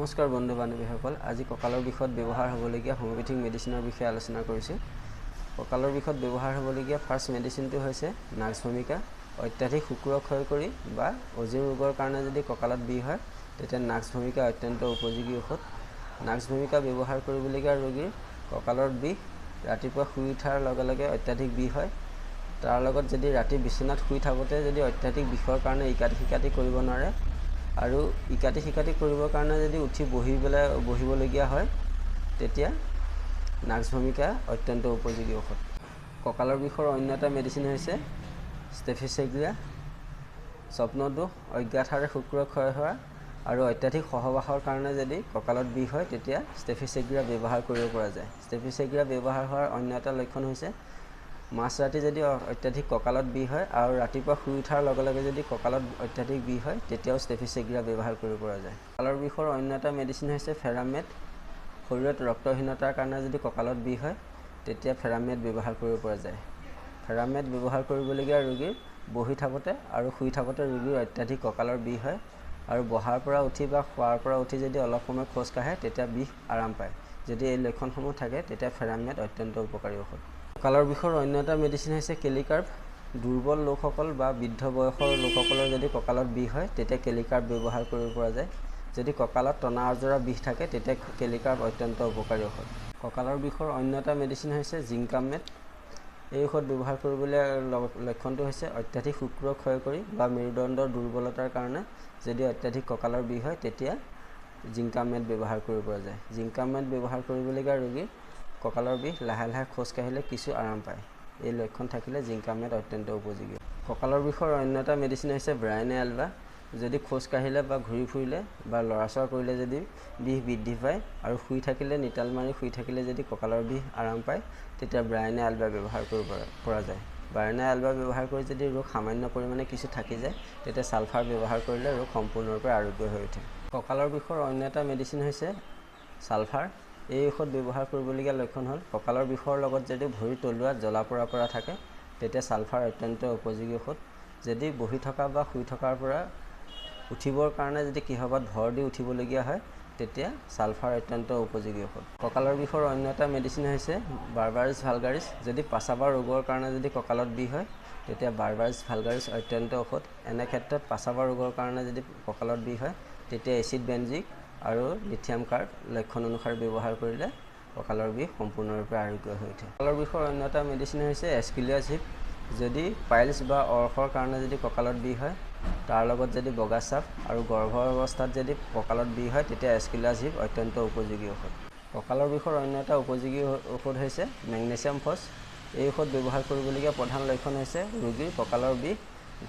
নমস্কাৰ বন্ধু বান্ধৱীসকল, আজি কঁকালৰ বিষত ব্যৱহাৰ হ'বলগীয়া হোমিওপেথিক মেডিচিনৰ বিষয়ে আলোচনা কৰিছোঁ। কঁকালৰ বিষত ব্যৱহাৰ হ'বলগীয়া ফাৰ্ষ্ট মেডিচিনটো হৈছে নাক্স ভূমিকা। অত্যাধিক শুক্ৰ ক্ষয় কৰি বা অজিৰ ৰোগৰ কাৰণে যদি কঁকালত বিষ হয় তেতিয়া নাক্স ভূমিকা অত্যন্ত উপযোগী ঔষধ। নাক্স ভূমিকা ব্যৱহাৰ কৰিবলগীয়া ৰোগীৰ কঁকালৰ বিষ ৰাতিপুৱা শুই উঠাৰ লগে লগে অত্যাধিক বিষ হয়। তাৰ লগত যদি ৰাতি বিচনাত শুই থাকোঁতে যদি অত্যাধিক বিষৰ কাৰণে ইকাতি সিকাতি কৰিব নোৱাৰে আৰু ইকাতি সিকাতি কৰিবৰ কাৰণে যদি উঠি বহিবলগীয়া হয় তেতিয়া নাক্স ভূমিকা অত্যন্ত উপযোগী ঔষধ। কঁকালৰ বিষৰ অন্য এটা মেডিচিন হৈছে ষ্টেফিছেগ্ৰিয়া। স্বপ্নদোষ, অজ্ঞাতভাৱে শুক্ৰ ক্ষয় হোৱা আৰু অত্যাধিক সহবাসৰ কাৰণে যদি কঁকালত বিষ হয় তেতিয়া ষ্টেফিছেগ্ৰিয়া ব্যৱহাৰ কৰিব পৰা যায়। ষ্টেফিছেগ্ৰিয়া ব্যৱহাৰ হোৱাৰ অন্য এটা লক্ষণ হৈছে মাঝৰাতি যদি অত্যাধিক কঁকালত বিষ হয় আৰু ৰাতিপুৱা শুই উঠাৰ লগে লগে যদি কঁকালত অত্যাধিক বিষ হয় তেতিয়াও ষ্টেফিছেগ্ৰিয়া ব্যৱহাৰ কৰিব পৰা যায়। কঁকালৰ বিষৰ অন্য এটা মেডিচিন হৈছে ফেৰামেট। শৰীৰত ৰক্তহীনতাৰ কাৰণে যদি কঁকালত বিষ হয় তেতিয়া ফেৰামেট ব্যৱহাৰ কৰিব পৰা যায়। ফেৰামেট ব্যৱহাৰ কৰিবলগীয়া ৰোগীৰ বহি থাকোঁতে আৰু শুই থাকোঁতে ৰোগীৰ অত্যাধিক কঁকালৰ বিষ হয় আৰু বহাৰ পৰা উঠি বা শোৱাৰ পৰা উঠি যদি অলপ সময় খোজ কাঢ়ে তেতিয়া বিষ আৰাম পায়। যদি এই লক্ষণসমূহ থাকে তেতিয়া ফেৰামেট অত্যন্ত উপকাৰী ঔষধ। কঁকালৰ বিষৰ অন্য এটা মেডিচিন হৈছে কেলিকাৰ্ভ। দুৰ্বল লোকসকল বা বৃদ্ধ বয়সৰ লোকসকলৰ যদি কঁকালত বিষ হয় তেতিয়া কেলিকাৰ্ভ ব্যৱহাৰ কৰিব পৰা যায়। যদি কঁকালত টনা আজোৰা বিষ থাকে তেতিয়া কেলিকাৰ্ভ অত্যন্ত উপকাৰী ঔষধ। কঁকালৰ বিষৰ অন্য এটা মেডিচিন হৈছে জিংকামেট। এই ঔষধ ব্যৱহাৰ কৰিবলৈ লক্ষণটো হৈছে অত্যাধিক শুক্ৰ ক্ষয় কৰি বা মেৰুদণ্ডৰ দুৰ্বলতাৰ কাৰণে যদি অত্যাধিক কঁকালৰ বিষ হয় তেতিয়া জিংকামেট ব্যৱহাৰ কৰিব পৰা যায়। জিংকামেট ব্যৱহাৰ কৰিবলগীয়া ৰোগীৰ কঁকালৰ বিষ লাহে লাহে খোজ কাঢ়িলে কিছু আৰাম পায়। এই লক্ষণ থাকিলে জিংকামেট অত্যন্ত উপযোগী। কঁকালৰ বিষৰ অন্য এটা মেডিচিন হৈছে ব্ৰায়নে এলবা। যদি খোজ কাঢ়িলে বা ঘূৰি ফুৰিলে বা লৰাচৰ কৰিলে যদি বিষ বৃদ্ধি পায় আৰু শুই থাকিলে নিতাল মাৰি শুই থাকিলে যদি কঁকালৰ বিষ আৰাম পায় তেতিয়া ব্ৰায়নে এলবা ব্যৱহাৰ কৰিব পৰা যায়। ব্ৰায়নে এলবা ব্যৱহাৰ কৰি যদি ৰোগ সামান্য পৰিমাণে কিছু থাকি যায় তেতিয়া ছালফাৰ ব্যৱহাৰ কৰিলে ৰোগ সম্পূৰ্ণৰূপে আৰোগ্য হৈ উঠে। কঁকালৰ বিষৰ অন্য এটা মেডিচিন হৈছে ছালফাৰ। এই ঔষধ ব্যৱহাৰ কৰিবলগীয়া লক্ষণ হ'ল কঁকালৰ বিষৰ লগত যদি ভৰিৰ তলুৱাত জ্বলা পোৰা কৰা থাকে তেতিয়া ছালফাৰ অত্যন্ত উপযোগী ঔষধ। যদি বহি থকা বা শুই থকাৰ পৰা উঠিবৰ কাৰণে যদি কিহবাত ভৰ দি উঠিবলগীয়া হয় তেতিয়া ছালফাৰ অত্যন্ত উপযোগী ঔষধ। কঁকালৰ বিষৰ অন্য এটা মেডিচিন হৈছে বাৰ্বাৰিছ ভালগাৰিছ। যদি পাচাবৰ ৰোগৰ কাৰণে যদি কঁকালত বিষ হয় তেতিয়া বাৰ্বাৰিছ ভালগাৰিছ অত্যন্ত ঔষধ। এনে ক্ষেত্ৰত পাচাবৰ ৰোগৰ কাৰণে যদি কঁকালত বিষ হয় তেতিয়া এচিড বেনজিক আৰু লিথিয়াম কাৰ্ব লক্ষণ অনুসাৰে ব্যৱহাৰ কৰিলে কঁকালৰ বিষ সম্পূৰ্ণৰূপে আৰোগ্য হৈ উঠে। কঁকালৰ বিষৰ অন্য এটা মেডিচিন হৈছে এস্কিলিয়াছ হিপ। যদি পাইলছ বা অৰ্শৰ কাৰণে যদি কঁকালত বিষ হয় তাৰ লগত যদি বগা চাপ আৰু গৰ্ভৰ অৱস্থাত যদি কঁকালত বিষ হয় তেতিয়া এস্কিলিয়াছ হিপ অত্যন্ত উপযোগী ঔষধ। কঁকালৰ বিষৰ অন্য এটা উপযোগী ঔষধ হৈছে মেগনেছিয়াম ফছ। এই ঔষধ ব্যৱহাৰ কৰিবলগীয়া প্ৰধান লক্ষণ হৈছে ৰোগীৰ কঁকালৰ বিষ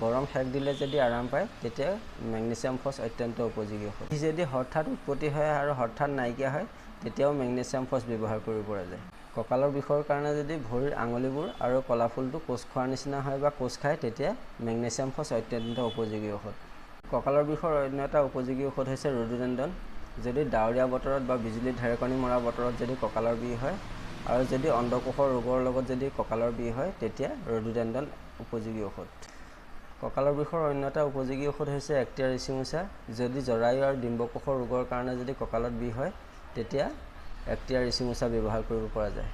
গৰম সেক দিলে যদি আৰাম পায় তেতিয়া মেগনেছিয়াম ফছ অত্যন্ত উপযোগী ঔষধ। যদি হঠাৎ উৎপত্তি হয় আৰু হঠাৎ নাইকিয়া হয় তেতিয়াও মেগনেছিয়াম ফছ ব্যৱহাৰ কৰিব পৰা যায়। কঁকালৰ বিষৰ কাৰণে যদি ভৰিৰ আঙুলিবোৰ আৰু কলাফুলটো কোচ খোৱাৰ নিচিনা হয় বা কোচ খায় তেতিয়া মেগনেছিয়াম ফছ অত্যন্ত উপযোগী ঔষধ। কঁকালৰ বিষৰ অন্য এটা উপযোগী ঔষধ হৈছে ৰডোডেণ্ডন। যদি ডাৱৰীয়া বতৰত বা বিজুলী ঢেৰেকনি মৰা বতৰত যদি কঁকালৰ বিষ হয় আৰু যদি অন্ধকোষৰ ৰোগৰ লগত যদি কঁকালৰ বিষ হয় তেতিয়া ৰডোডেণ্ডন উপযোগী ঔষধ। কঁকালৰ বিষৰ অন্য এটা উপযোগী ঔষধ হৈছে এক্টিয়া ৰিচিমোচা। যদি জৰায়ু আৰু ডিম্বকোষৰ ৰোগৰ কাৰণে যদি কঁকালত বিষ হয় তেতিয়া এক্টিয়া ৰিচিমোচা ব্যৱহাৰ কৰিব পৰা যায়।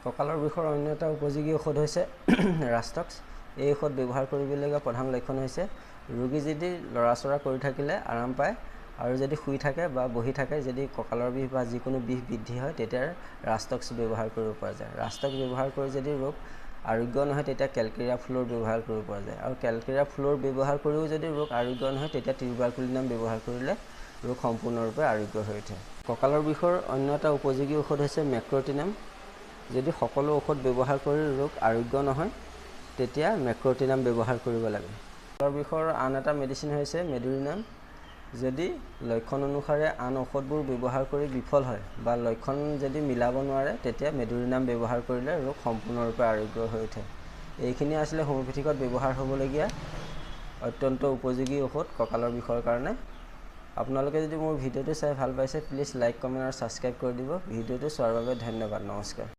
কঁকালৰ বিষৰ অন্য এটা উপযোগী ঔষধ হৈছে ৰাষ্টক্স। এই ঔষধ ব্যৱহাৰ কৰিবলগীয়া প্ৰধান লক্ষণ হৈছে ৰোগী যদি লৰাচৰা কৰি থাকিলে আৰাম পায় আৰু যদি শুই থাকে বা বহি থাকে যদি কঁকালৰ বিষ বা যিকোনো বিষ বৃদ্ধি হয় তেতিয়া ৰাষ্টক্স ব্যৱহাৰ কৰিব পৰা যায়। ৰাষ্টক্স ব্যৱহাৰ কৰি যদি ৰোগ আৰোগ্য নহয় তেতিয়া কেলকেৰিয়া ফ্ল'ৰ ব্যৱহাৰ কৰিব পৰা যায় আৰু কেলকেৰিয়া ফ্ল'ৰ ব্যৱহাৰ কৰিও যদি ৰোগ আৰোগ্য নহয় তেতিয়া টিউবাৰকুলিনাম ব্যৱহাৰ কৰিলে ৰোগ সম্পূৰ্ণৰূপে আৰোগ্য হৈ উঠে। কঁকালৰ বিষৰ অন্য এটা উপযোগী ঔষধ হৈছে মেক্ৰ'টিনাম। যদি সকলো ঔষধ ব্যৱহাৰ কৰি ৰোগ আৰোগ্য নহয় তেতিয়া মেক্ৰ'টিনাম ব্যৱহাৰ কৰিব লাগে। কঁকালৰ বিষৰ আন এটা মেডিচিন হৈছে মেডোৰিনাম। যদি লক্ষণ অনুসাৰে আন ঔষধবোৰ ব্যৱহাৰ কৰি বিফল হয় বা লক্ষণ যদি মিলাব নোৱাৰে তেতিয়া মেডোৰিনাম ব্যৱহাৰ কৰিলে ৰোগ সম্পূৰ্ণৰূপে আৰোগ্য হৈ উঠে। এইখিনি আছিলে হোমিওপেথিকত ব্যৱহাৰ হ'বলগীয়া অত্যন্ত উপযোগী ঔষধ কঁকালৰ বিষৰ কাৰণে। আপোনালোকে যদি মোৰ ভিডিঅ'টো চাই ভাল পাইছে প্লিজ লাইক কমেণ্ট আৰু ছাবস্ক্ৰাইব কৰি দিব। ভিডিঅ'টো চোৱাৰ বাবে ধন্যবাদ। নমস্কাৰ।